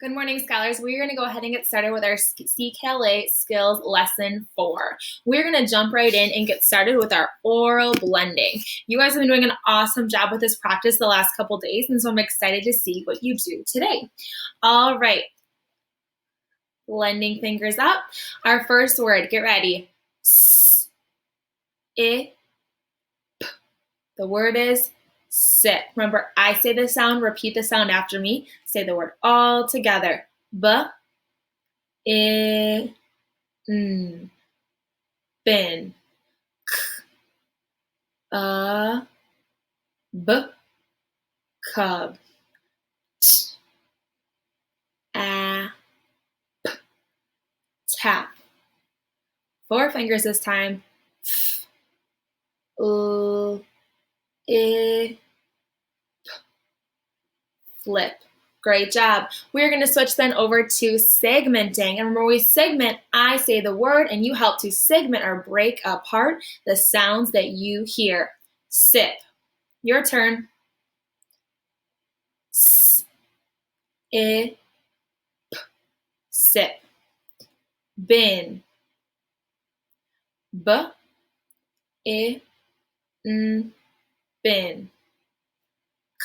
Good morning, scholars. We're going to go ahead and get started with our CKLA Skills Lesson 4. We're going to jump right in and get started with our oral blending. You guys have been doing an awesome job with this practice the last couple days, and so I'm excited to see what you do today. All right. Blending fingers up. Our first word, get ready. S, I, P. The word is sit. Remember, I say the sound, repeat the sound after me. Say the word all together. B, I, N, bin. K, B, cub. T, A, P, tap. 4 fingers this time. F, L, I, P, flip. Great job. We're going to switch then over to segmenting. And when we segment, I say the word and you help to segment or break apart the sounds that you hear. Sip. Your turn. S, I, P, sip. Bin. B, I, N, bin.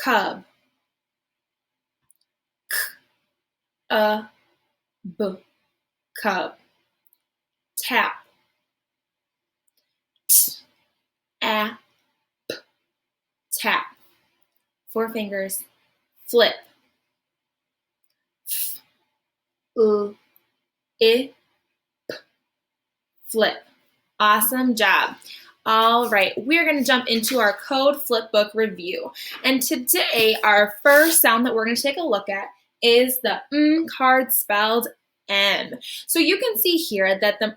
Cub. K, B, cub. Tap. T, A, P, tap. 4 fingers. Flip. F, L, I, P, flip. Awesome job. All right, we're going to jump into our code flipbook review. And today, our first sound that we're going to take a look at is the card spelled M. So you can see here that the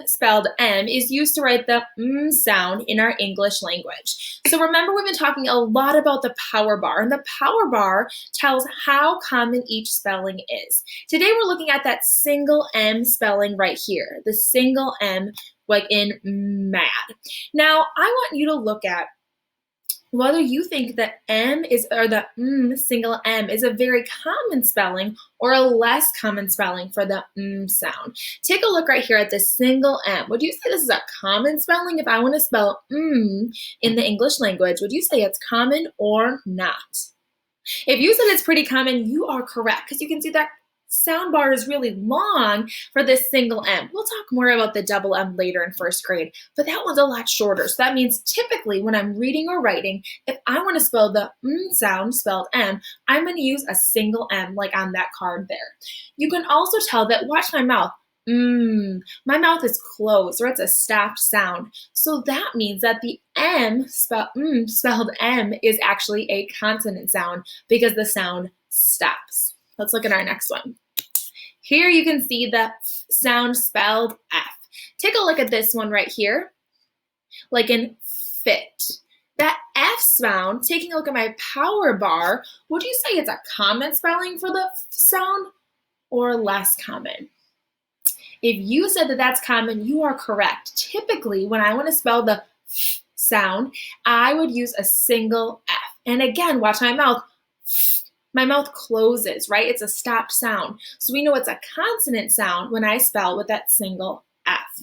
spelled M is used to write the sound in our English language. So remember, we've been talking a lot about the power bar, and the power bar tells how common each spelling is. Today, we're looking at that single M spelling right here, the single M, like in mad. Now, I want you to look at whether you think that M is, or the single M is a very common spelling or a less common spelling for the sound. Take a look right here at the single M. Would you say this is a common spelling? If I want to spell in the English language, would you say it's common or not? If you said it's pretty common, you are correct, because you can see that sound bar is really long for this single M. We'll talk more about the double M later in first grade, but that one's a lot shorter. So that means typically when I'm reading or writing, if I want to spell the sound spelled M, I'm going to use a single M like on that card there. You can also tell that, watch my mouth. My mouth is closed, or it's a stopped sound. So that means that the M spelled M is actually a consonant sound because the sound stops. Let's look at our next one. Here you can see the sound spelled F. Take a look at this one right here, like in fit. That F sound, taking a look at my power bar, would you say it's a common spelling for the sound or less common? If you said that that's common, you are correct. Typically, when I want to spell the F sound, I would use a single F. And again, watch my mouth. My mouth closes, right? It's a stopped sound. So we know it's a consonant sound when I spell with that single F.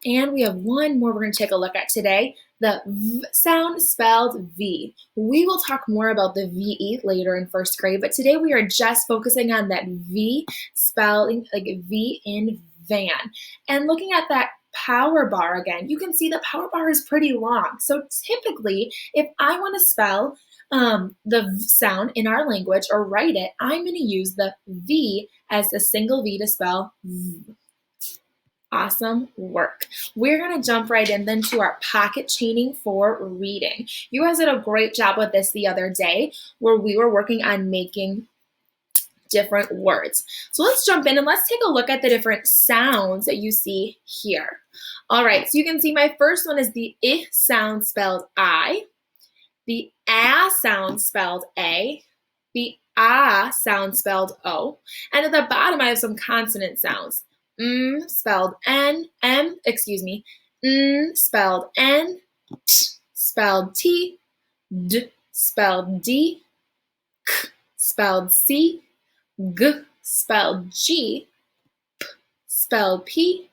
And we have one more we're going to take a look at today, the V sound spelled V. We will talk more about the VE later in first grade, but today we are just focusing on that V spelling, like V in van. And looking at that power bar again, you can see the power bar is pretty long. So typically, if I want to spell the sound in our language or write it, I'm going to use the V as a single V to spell V. Awesome work. We're going to jump right in then to our pocket chaining for reading. You guys did a great job with this the other day where we were working on making different words. So let's jump in and let's take a look at the different sounds that you see here. All right, so you can see my first one is the I sound spelled I, the A sound spelled A, the A sound spelled O, and at the bottom I have some consonant sounds. Spelled N, spelled N, T spelled T, D spelled D, K spelled C, G spelled G, P spelled P,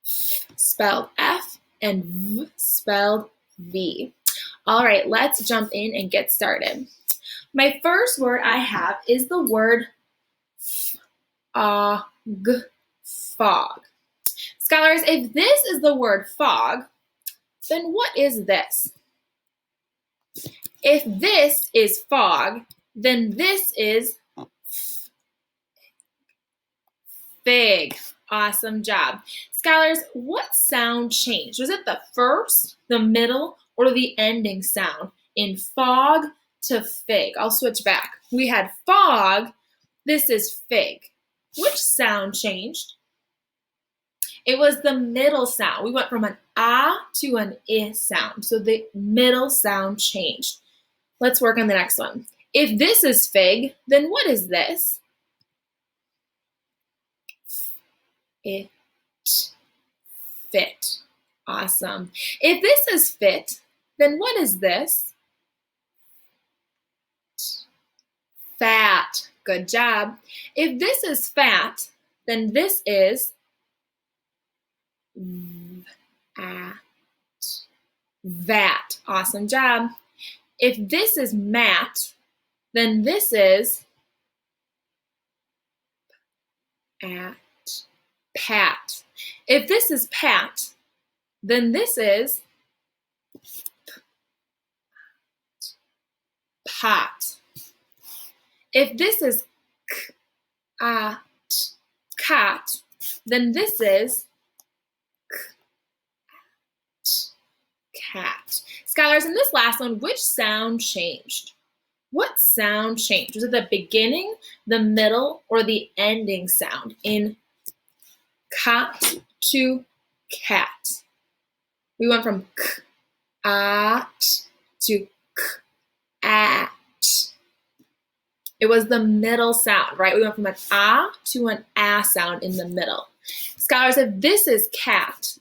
F spelled F, and V spelled V. All right, let's jump in and get started. My first word I have is the word fog. Fog. Scholars, if this is the word fog, then what is this? If this is fog, then this is fig. Awesome job. Scholars, what sound changed? Was it the first, the middle, or the ending sound in fog to fig? I'll switch back. We had fog. This is fig. Which sound changed? It was the middle sound. We went from an ah to an I sound. So the middle sound changed. Let's work on the next one. If this is fig, then what is this? It. Fit. Awesome. If this is fit, then what is this? Fat. Good job. If this is fat, then this is vat. Awesome job. If this is mat, then this is pat. If this is pat, then this is pot. If this is cat, then this is cat. Scholars, in this last one, which sound changed? What sound changed? Was it the beginning, the middle, or the ending sound in cat to cat? We went from at to at. It was the middle sound, right? We went from an ah to an ah sound in the middle. Scholars, if this is cat,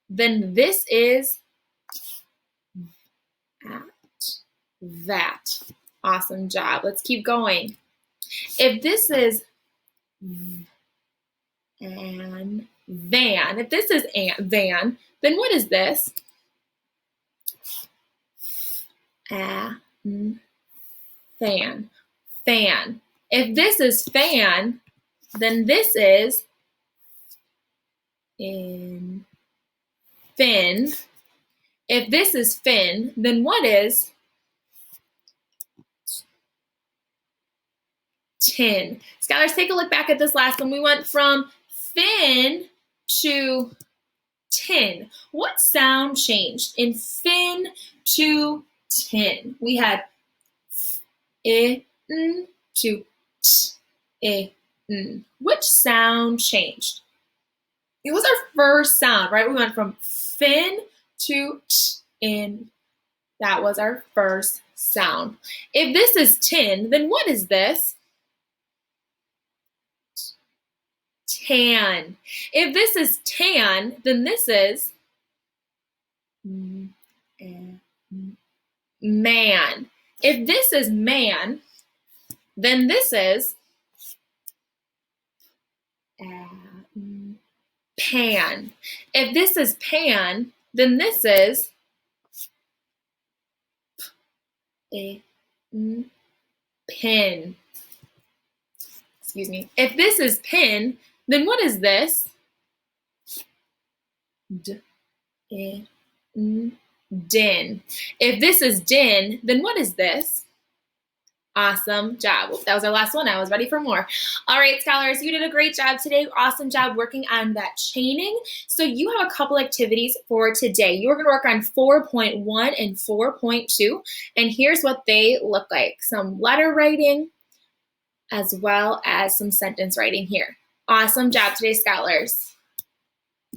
then this is that. Awesome job. Let's keep going. If this is van, if this is van, then what is this? Fan. Fan. If this is fan, then this is fin. If this is fin, then what is tin? Scholars, take a look back at this last one. We went from fin to tin. What sound changed in fin to tin? We had I, n to t, I, n. Which sound changed? It was our first sound, right? We went from fin to t, in. That was our first sound. If this is tin, then what is this? Tan. If this is tan, then this is man. If this is man, then this is pan. If this is pan, then this is pin. Excuse me. If this is pin, then what is this? Din. If this is din, then what is this? Awesome job. Well, that was our last one. I was ready for more. All right, scholars, you did a great job today. Awesome job working on that chaining. So you have a couple activities for today. You're going to work on 4.1 and 4.2. And here's what they look like. Some letter writing as well as some sentence writing here. Awesome job today, scholars.